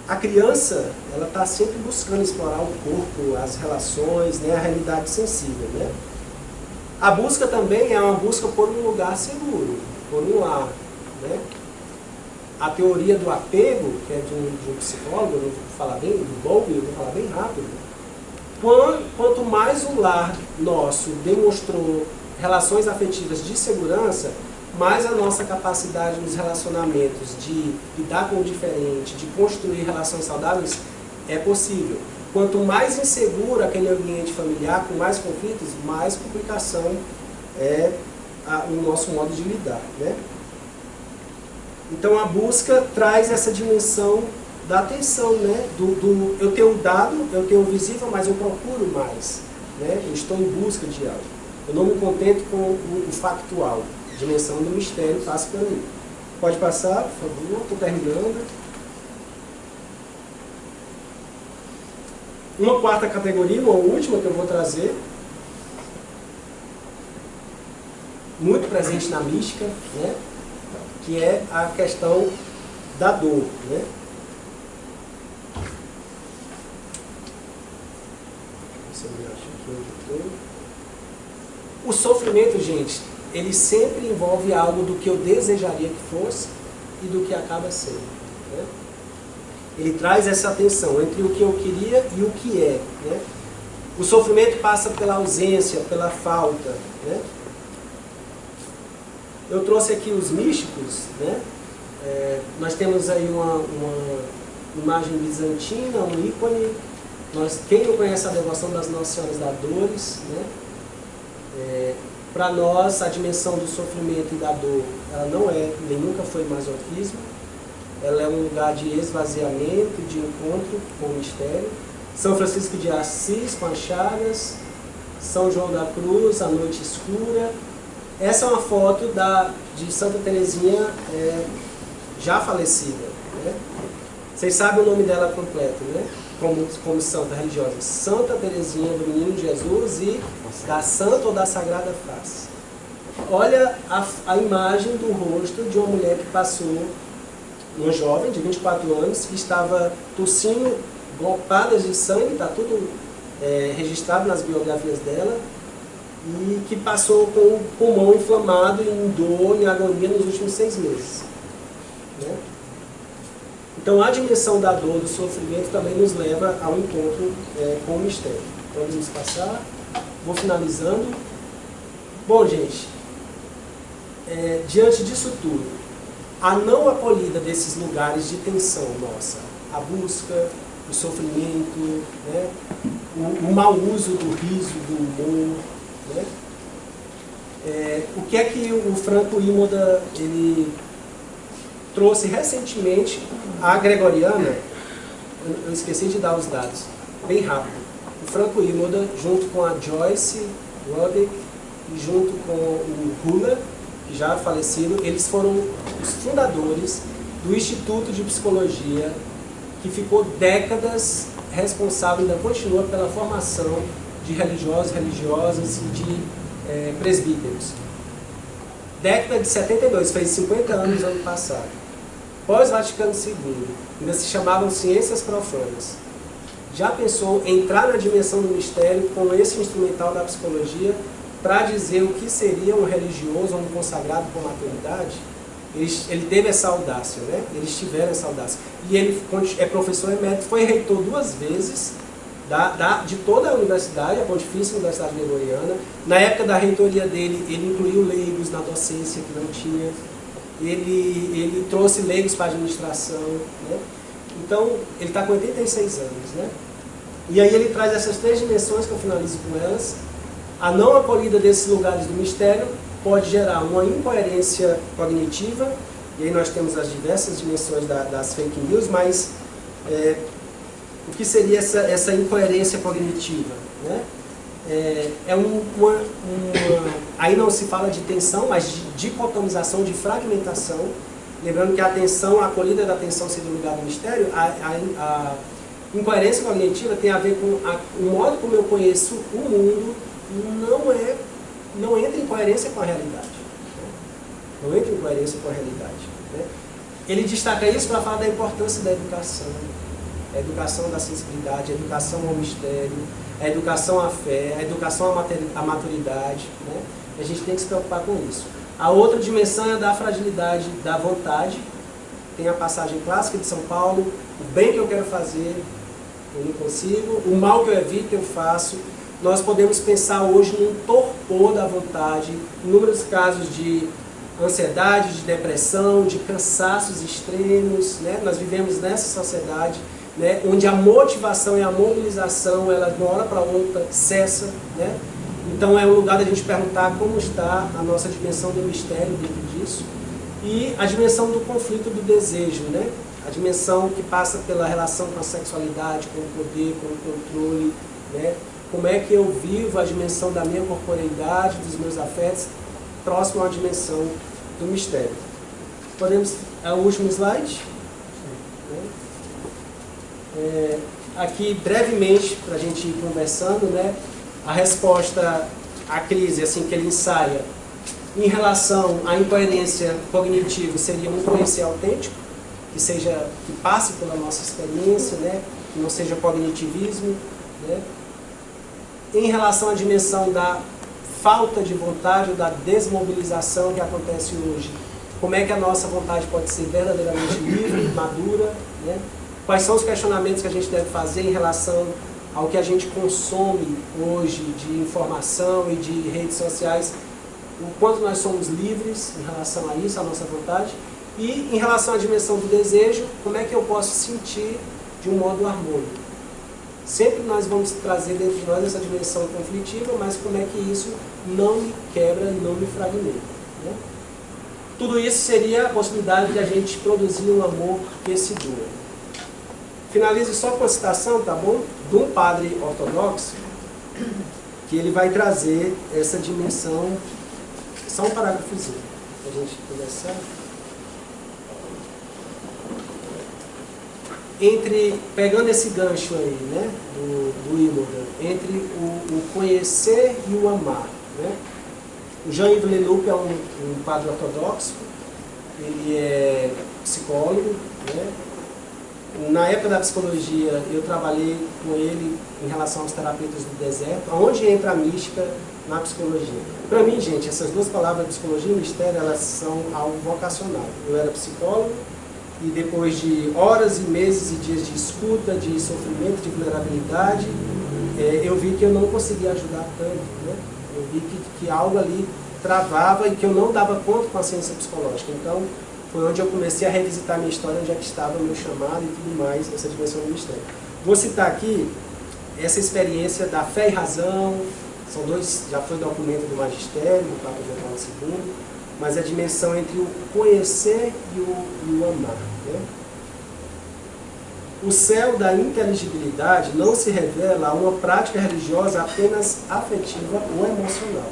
a criança, ela está sempre buscando explorar o corpo, as relações, né, a realidade sensível, né? A busca também é uma busca por um lugar seguro, por um lar, né? A teoria do apego, que é de um psicólogo, eu vou falar bem, do Bowlby, eu vou falar bem rápido. Quanto mais o lar nosso demonstrou relações afetivas de segurança, mais a nossa capacidade nos relacionamentos de lidar com o diferente, de construir relações saudáveis, é possível. Quanto mais inseguro aquele ambiente familiar, com mais conflitos, mais complicação é o nosso modo de lidar, né? Então a busca traz essa dimensão da atenção, né? Eu tenho o dado, eu tenho o visível, mas eu procuro mais, né? Eu estou em busca de algo. Eu não me contento com o factual. A dimensão do mistério passa para mim. Pode passar, por favor, estou terminando. Uma quarta categoria, uma última que eu vou trazer, muito presente na mística, né? Que é a questão da dor, né? O sofrimento, gente, ele sempre envolve algo do que eu desejaria que fosse e do que acaba sendo, né? Ele traz essa tensão entre o que eu queria e o que é, né? O sofrimento passa pela ausência, pela falta, né? Eu trouxe aqui os místicos, né? Nós temos aí uma imagem bizantina, um ícone. Quem não conhece a devoção das Nossas Senhoras da Dores, né? Para nós, a dimensão do sofrimento e da dor, ela não é, nem nunca foi masoquismo. Ela é um lugar de esvaziamento, de encontro com o mistério. São Francisco de Assis, com as chagas. São João da Cruz, a noite escura. Essa é uma foto de Santa Teresinha, já falecida, né? Vocês sabem o nome dela completo, né? Como santa religiosa. Santa Teresinha do Menino Jesus e da Santa ou da Sagrada Face. Olha a imagem do rosto de uma mulher que passou, uma jovem de 24 anos, que estava tossindo, golpadas de sangue, está tudo registrado nas biografias dela, e que passou com o pulmão inflamado, em dor, em agonia nos últimos 6 meses. Né? Então a dimensão da dor, do sofrimento, também nos leva ao encontro com o mistério. Então vamos passar, vou finalizando. Bom, gente, diante disso tudo, a não acolhida desses lugares de tensão nossa, a busca, o sofrimento, né? o mau uso do riso, do humor, né? O que é que o Franco Imoda ele trouxe recentemente? A Gregoriana, eu esqueci de dar os dados, bem rápido. O Franco Imoda, junto com a Joyce Roddick e junto com o Hula, já falecido, eles foram os fundadores do Instituto de Psicologia, que ficou décadas responsável, ainda continua pela formação de religiosos, religiosas e de presbíteros. Década de 72, fez 50 anos ano passado. Pós-Vaticano II, ainda se chamavam ciências profanas. Já pensou em entrar na dimensão do mistério com esse instrumental da psicologia para dizer o que seria um religioso ou um consagrado com maturidade? Ele teve essa audácia, né? Eles tiveram essa audácia. E ele é professor emérito, foi reitor 2 vezes de toda a universidade, a Pontifícia Universidade Gregoriana. Na época da reitoria dele, ele incluiu leigos na docência, que não tinha. Ele trouxe leigos para a administração, né? Então, ele está com 86 anos, né? E aí ele traz essas 3 dimensões, que eu finalizo com elas. A não acolhida desses lugares do mistério pode gerar uma incoerência cognitiva, e aí nós temos as diversas dimensões das fake news, mas o que seria essa incoerência cognitiva, né? Aí não se fala de tensão, mas de dicotomização, de fragmentação. Lembrando que a atenção, a acolhida da atenção seria o lugar do mistério. A incoerência cognitiva tem a ver com o modo como eu conheço o mundo, não entra em coerência com a realidade. Não entra em coerência com a realidade, né? Ele destaca isso para falar da importância da educação, a educação da sensibilidade, a educação ao mistério, a educação à fé, a educação à maturidade, né? A gente tem que se preocupar com isso. A outra dimensão é da fragilidade da vontade. Tem a passagem clássica de São Paulo: o bem que eu quero fazer, eu não consigo, o mal que eu evito, eu faço. Nós podemos pensar hoje num torpor da vontade, inúmeros casos de ansiedade, de depressão, de cansaços extremos, né? Nós vivemos nessa sociedade, né, onde a motivação e a mobilização, ela de uma hora para outra cessa, né? Então é um lugar da gente perguntar como está a nossa dimensão do mistério dentro disso. E a dimensão do conflito do desejo, né? A dimensão que passa pela relação com a sexualidade, com o poder, com o controle, né? Como é que eu vivo a dimensão da minha corporeidade, dos meus afetos, próximo à dimensão do mistério. Podemos... É o último slide? Aqui, brevemente, para a gente ir conversando, né? A resposta à crise, assim que ele ensaia, em relação à incoerência cognitiva, seria um conhecer autêntico, que passe pela nossa experiência, né? Que não seja cognitivismo, né? Em relação à dimensão da falta de vontade ou da desmobilização que acontece hoje, como é que a nossa vontade pode ser verdadeiramente livre, madura, né? Quais são os questionamentos que a gente deve fazer em relação ao que a gente consome hoje de informação e de redes sociais, o quanto nós somos livres em relação a isso, a nossa vontade, e em relação à dimensão do desejo, como é que eu posso sentir de um modo harmônico. Sempre nós vamos trazer dentro de nós essa dimensão conflitiva, mas como é que isso não me quebra e não me fragmenta, né? Tudo isso seria a possibilidade de a gente produzir um amor que se doa. Finalizo só com a citação, tá bom? De um padre ortodoxo, que ele vai trazer essa dimensão, só um parágrafozinho, para a gente conversar. Pegando esse gancho aí, né, do Imogen, entre o conhecer e o amar, né? O Jean-Yves Leloup é um padre ortodoxo, ele é psicólogo, né? Na época da psicologia, eu trabalhei com ele em relação aos terapeutas do deserto, onde entra a mística na psicologia. Para mim, gente, essas duas palavras, psicologia e mistério, elas são algo vocacional. Eu era psicólogo e depois de horas e meses e dias de escuta, de sofrimento, de vulnerabilidade, eu vi que eu não conseguia ajudar tanto, né? Eu vi que algo ali travava e que eu não dava conta com a ciência psicológica. Então, foi onde eu comecei a revisitar minha história, onde é que estava o meu chamado e tudo mais, essa dimensão do mistério. Vou citar aqui essa experiência da fé e razão, são dois, já foi documento do magistério, do Papa João Paulo II, mas a dimensão entre o conhecer e o amar, né? O céu da inteligibilidade não se revela a uma prática religiosa apenas afetiva ou emocional.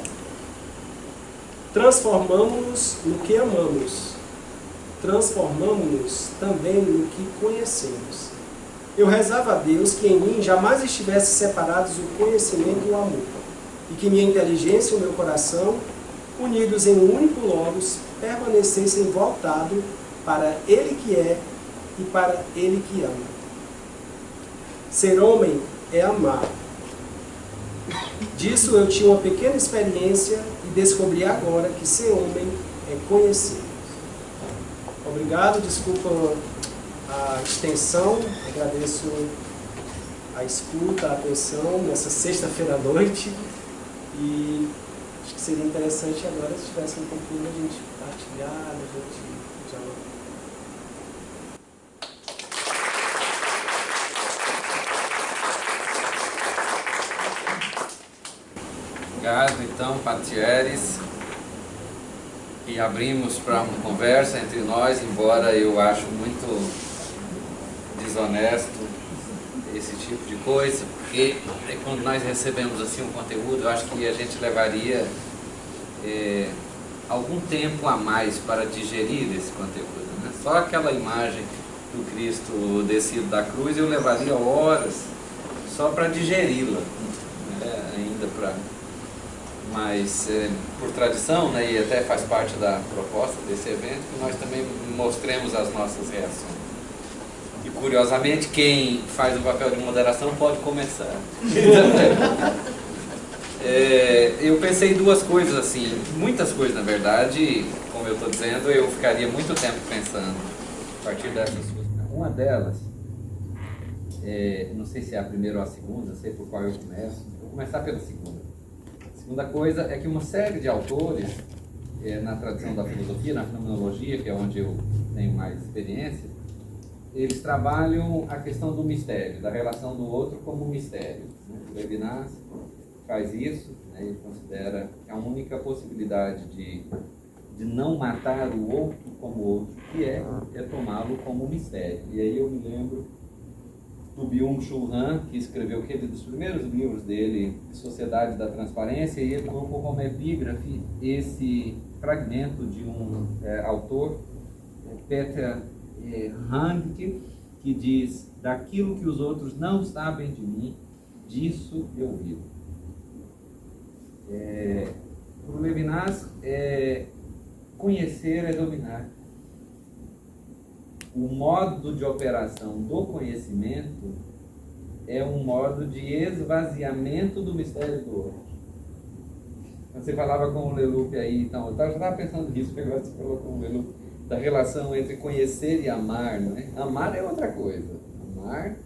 Transformamos-nos no que amamos. Transformamos-nos também no que conhecemos. Eu rezava a Deus que em mim jamais estivesse separados o conhecimento e o amor, e que minha inteligência e o meu coração, unidos em um único logos, permanecessem voltados para Ele que é e para Ele que ama. Ser homem é amar. Disso eu tinha uma pequena experiência e descobri agora que ser homem é conhecer. Obrigado, desculpa a extensão, agradeço a escuta, a atenção nessa sexta-feira à noite e acho que seria interessante agora se tivesse um pouquinho a gente partilhar, a gente já... Obrigado, então, Patieres. E abrimos para uma conversa entre nós, embora eu acho muito desonesto esse tipo de coisa, porque quando nós recebemos assim um conteúdo, eu acho que a gente levaria algum tempo a mais para digerir esse conteúdo, né? Só aquela imagem do Cristo descido da cruz eu levaria horas só para digeri-la, né? Ainda para... Mas, por tradição, né, e até faz parte da proposta desse evento, que nós também mostremos as nossas reações. E Curiosamente, quem faz o papel de moderação pode começar. Eu pensei em duas coisas assim, muitas coisas na verdade, como eu estou dizendo, eu ficaria muito tempo pensando a partir dessas suas. Uma delas, não sei se é a primeira ou a segunda, não sei por qual eu começo, vou começar pela segunda. A segunda coisa é que uma série de autores, na tradição da filosofia, na fenomenologia, que é onde eu tenho mais experiência, eles trabalham a questão do mistério, da relação do outro como mistério. Levinas faz isso, né? Ele considera que a única possibilidade de não matar o outro como outro que é tomá-lo como mistério. E aí eu me lembro do Byung-Chul Han, que escreveu aquele dos primeiros livros dele, Sociedade da Transparência, e ele colocou como epígrafe esse fragmento de um autor, Peter Handke, que diz: daquilo que os outros não sabem de mim, disso eu vivo. Para o Levinas, conhecer é dominar. O modo de operação do conhecimento é um modo de esvaziamento do mistério do outro. Você falava com o Leloup aí, então, eu já estava pensando nisso, que agora você falou com o Leloup, da relação entre conhecer e amar, não é? Amar é outra coisa. Amar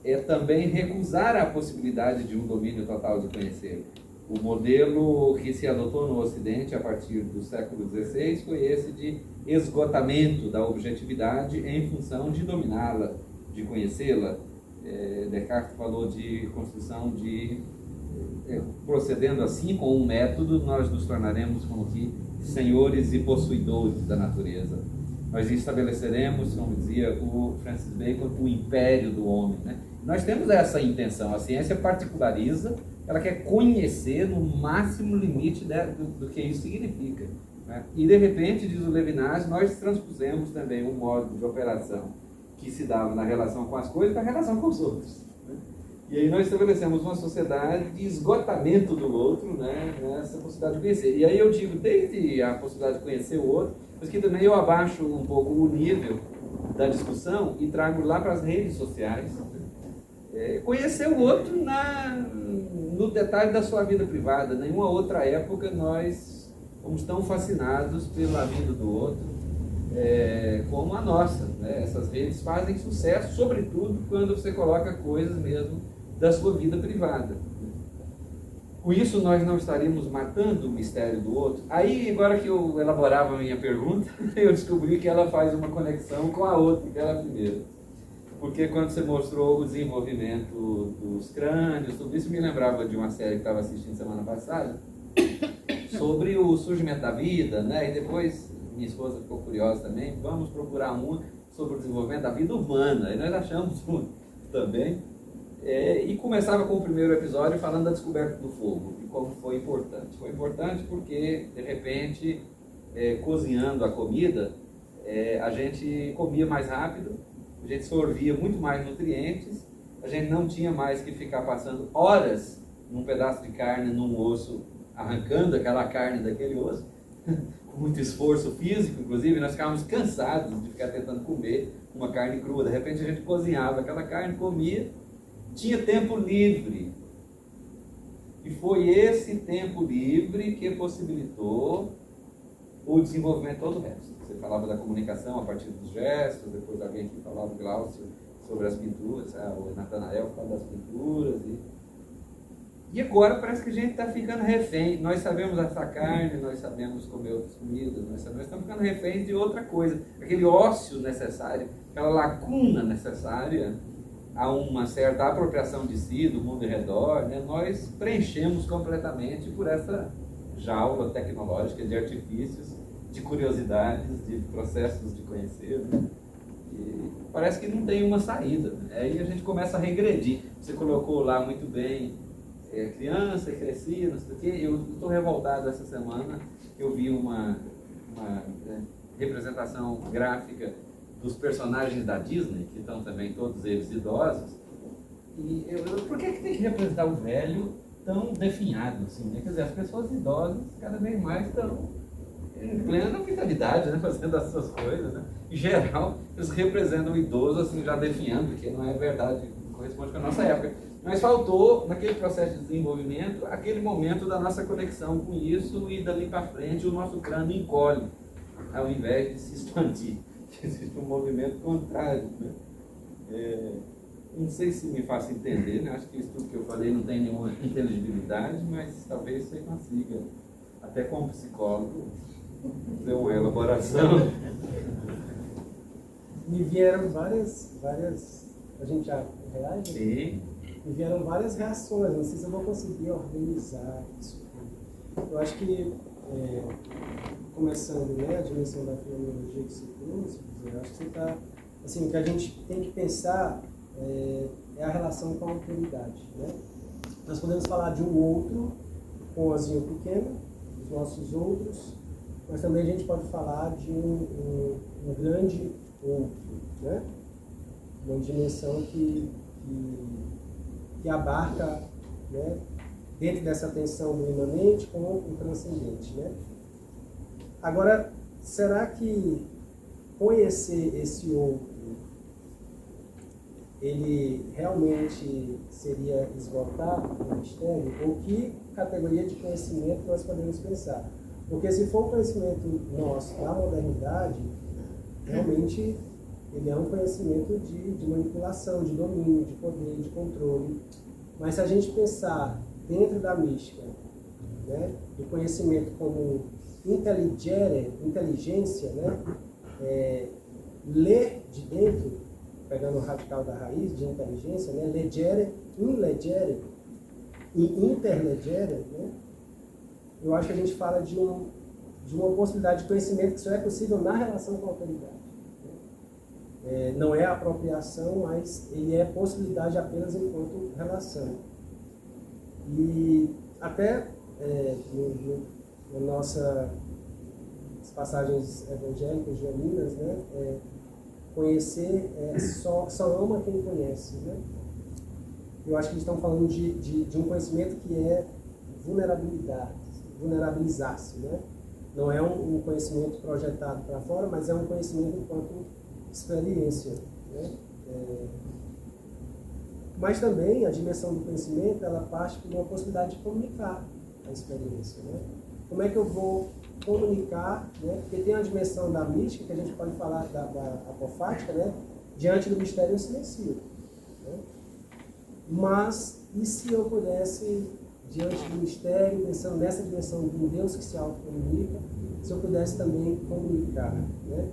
é também recusar a possibilidade de um domínio total de conhecer. O modelo que se adotou no Ocidente a partir do século XVI foi esse de esgotamento da objetividade em função de dominá-la, de conhecê-la. Descartes falou de construção de... procedendo assim com um método, nós nos tornaremos como que senhores e possuidores da natureza. Nós estabeleceremos, como dizia o Francis Bacon, o império do homem, né? Nós temos essa intenção, a ciência particulariza, ela quer conhecer no máximo limite do que isso significa, né? E de repente, diz o Levinas, nós transpusemos também um modo de operação que se dava na relação com as coisas para a relação com os outros, né? E aí nós estabelecemos uma sociedade de esgotamento do outro, né, nessa possibilidade de conhecer. E aí eu digo, desde a possibilidade de conhecer o outro, mas que também eu abaixo um pouco o nível da discussão e trago lá para as redes sociais. Conhecer o outro no detalhe da sua vida privada. Em nenhuma outra época nós fomos tão fascinados pela vida do outro como a nossa, né? Essas redes fazem sucesso, sobretudo quando você coloca coisas mesmo da sua vida privada. Com isso nós não estaríamos matando o mistério do outro. Aí, agora que eu elaborava a minha pergunta, eu descobri que ela faz uma conexão com a outra, que era a primeira. Porque quando você mostrou o desenvolvimento dos crânios, tudo isso me lembrava de uma série que estava assistindo semana passada, sobre o surgimento da vida, né? E depois minha esposa ficou curiosa também, vamos procurar uma sobre o desenvolvimento da vida humana. E nós achamos um também. E começava com o primeiro episódio falando da descoberta do fogo e como foi importante. Foi importante porque, de repente, cozinhando a comida, a gente comia mais rápido, a gente sorvia muito mais nutrientes, a gente não tinha mais que ficar passando horas num pedaço de carne, num osso, arrancando aquela carne daquele osso, com muito esforço físico, inclusive, nós ficávamos cansados de ficar tentando comer uma carne crua. De repente a gente cozinhava aquela carne, comia, tinha tempo livre. E foi esse tempo livre que possibilitou o desenvolvimento de todo o resto. Você falava da comunicação a partir dos gestos, depois alguém que falava, o Glaucio, sobre as pinturas, o Natanael falava das pinturas. E agora parece que a gente está ficando refém. Nós sabemos assar carne, nós sabemos comer outras comidas, nós estamos ficando reféns de outra coisa. Aquele ócio necessário, aquela lacuna necessária a uma certa apropriação de si, do mundo ao redor, né? Nós preenchemos completamente por essa jaula tecnológica de artifícios, de curiosidades, de processos de conhecer, né? E parece que não tem uma saída, né? Aí a gente começa a regredir. Você colocou lá muito bem, criança, crescia, não sei o quê. Eu estou revoltado essa semana, eu vi uma representação gráfica dos personagens da Disney, que estão também todos eles idosos, e por que tem que representar o velho tão definhado assim, né? Quer dizer, as pessoas idosas cada vez mais estão em plena vitalidade, né? Fazendo as suas coisas, né? Em geral, eles representam o idoso, assim, já definhando, que não é verdade, não corresponde com a nossa época. Mas faltou, naquele processo de desenvolvimento, aquele momento da nossa conexão com isso, e dali para frente o nosso crânio encolhe, ao invés de se expandir. Existe um movimento contrário, né? Não sei se me faço entender, né? Acho que isso tudo que eu falei não tem nenhuma inteligibilidade, mas talvez você consiga, até como psicólogo, fazer uma elaboração. Me vieram várias, a gente já reage? Sim. Me vieram várias reações, não sei se eu vou conseguir organizar isso. Eu acho que, começando, né, a dimensão da fenomenologia que você trouxe, eu acho que você está, assim, o que a gente tem que pensar é a relação com a autoridade, né? Nós podemos falar de um outro, com o ozinho pequeno, os nossos outros, mas também a gente pode falar de um grande outro, né? Uma dimensão que abarca, né, dentro dessa tensão do imanente com o transcendente, né? Agora, será que conhecer esse outro, ele realmente seria esgotar o mistério? Ou que categoria de conhecimento nós podemos pensar? Porque se for o conhecimento nosso da modernidade, realmente ele é um conhecimento de manipulação, de domínio, de poder, de controle. Mas se a gente pensar dentro da mística, né, do conhecimento como inteligência, né, ler de dentro, pegando o radical da raiz de inteligência, né, legere, inlegere e interlegere, né, eu acho que a gente fala de uma possibilidade de conhecimento que só é possível na relação com a autoridade. Não é apropriação, mas ele é possibilidade apenas enquanto relação. E até nas nossas passagens evangélicas joaninas, né, conhecer só ama quem conhece, né? Eu acho que eles estão falando de um conhecimento que é vulnerabilizar-se, né? Não é um conhecimento projetado para fora, mas é um conhecimento enquanto experiência, né? Mas também a dimensão do conhecimento, ela parte de uma possibilidade de comunicar a experiência, né? Como é que eu vou comunicar, né? Porque tem a dimensão da mística, que a gente pode falar da apofática, né? Diante do mistério eu silencio, né? Mas, e se eu pudesse, diante do mistério, pensando nessa dimensão de um Deus que se autocomunica, se eu pudesse também comunicar, né?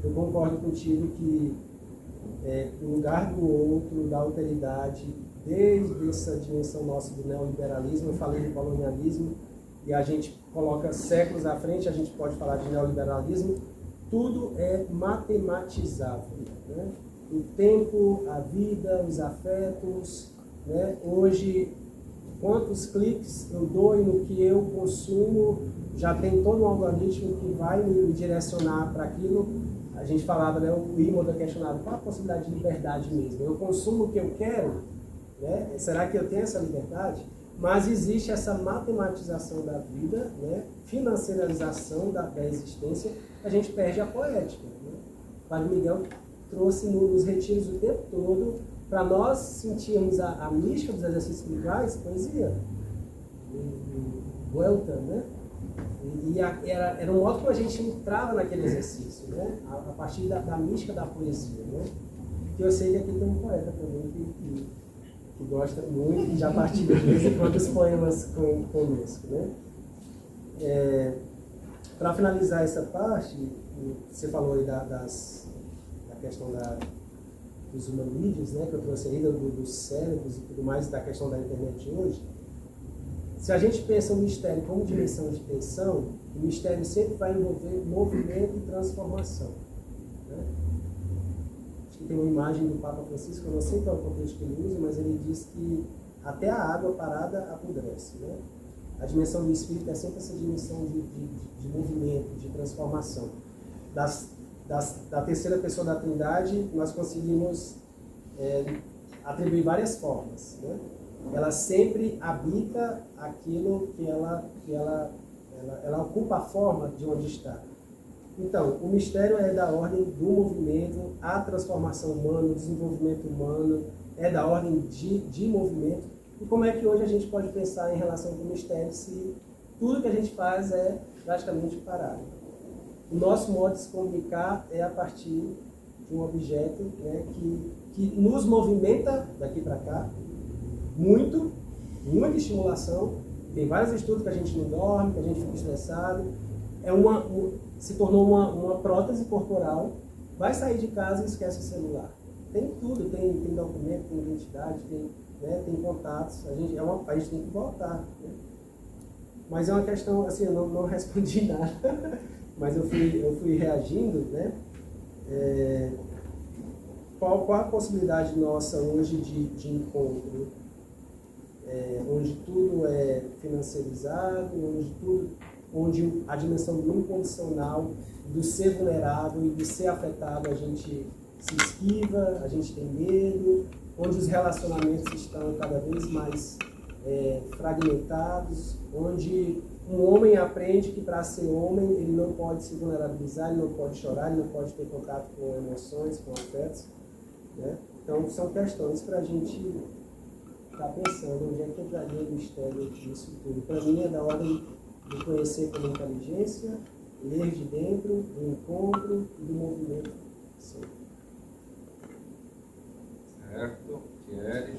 Eu concordo contigo que o lugar do outro, da alteridade, desde essa dimensão nossa do neoliberalismo, eu falei de colonialismo, e a gente coloca séculos à frente, a gente pode falar de neoliberalismo, tudo é matematizável, né? O tempo, a vida, os afetos, né? Hoje, quantos cliques eu dou e no que eu consumo, já tem todo um algoritmo que vai me direcionar para aquilo. A gente falava, né, o Imoda questionava, qual a possibilidade de liberdade mesmo? Eu consumo o que eu quero? Né? Será que eu tenho essa liberdade? Mas existe essa matematização da vida, né? Financiarização da existência, a gente perde a poética, né? O Padre Miguel trouxe nos retiros o tempo todo, para nós sentirmos a mística dos exercícios espirituais, poesia, Vuelta, né? E era um modo como a gente entrava naquele exercício, né? A partir da mística da poesia, né? Que eu sei que aqui tem um poeta também que gosta muito e já partilha de vez em quando os poemas conosco, né? Para finalizar essa parte, você falou aí da questão dos humanídeos, né? Que eu trouxe aí, dos cérebros e tudo mais, da questão da internet hoje. Se a gente pensa o mistério como dimensão de tensão, o mistério sempre vai envolver movimento e transformação, né? Acho que tem uma imagem do Papa Francisco, eu não sei qual é o contexto que ele usa, mas ele diz que até a água parada apodrece, né? A dimensão do espírito é sempre essa dimensão de movimento, de transformação. Da terceira pessoa da Trindade, nós conseguimos atribuir várias formas, né? Ela sempre habita aquilo que ela ela ocupa a forma de onde está. Então, o mistério é da ordem do movimento, a transformação humana, o desenvolvimento humano, é da ordem de movimento. E como é que hoje a gente pode pensar em relação com o mistério se tudo que a gente faz é praticamente parado? O nosso modo de se comunicar é a partir de um objeto, né, que nos movimenta daqui para cá, muita estimulação. Tem vários estudos que a gente não dorme, que a gente fica estressado. Se tornou uma prótese corporal. Vai sair de casa e esquece o celular. Tem tudo, tem documento, tem identidade, tem contatos. A gente tem que voltar. Né? Mas é uma questão, assim, eu não respondi nada, mas eu fui reagindo, né? Qual a possibilidade nossa hoje de encontro? Onde tudo é financiarizado, onde a dimensão do incondicional, do ser vulnerável e do ser afetado, a gente se esquiva, a gente tem medo, onde os relacionamentos estão cada vez mais fragmentados, onde um homem aprende que para ser homem ele não pode se vulnerabilizar, ele não pode chorar, ele não pode ter contato com emoções, com afetos. Né? Então são questões para a gente estar pensando onde é que entraria o mistério disso tudo. Para mim é da ordem de conhecer como inteligência, ler de dentro, do encontro e do movimento. Sim. Certo, Thierry.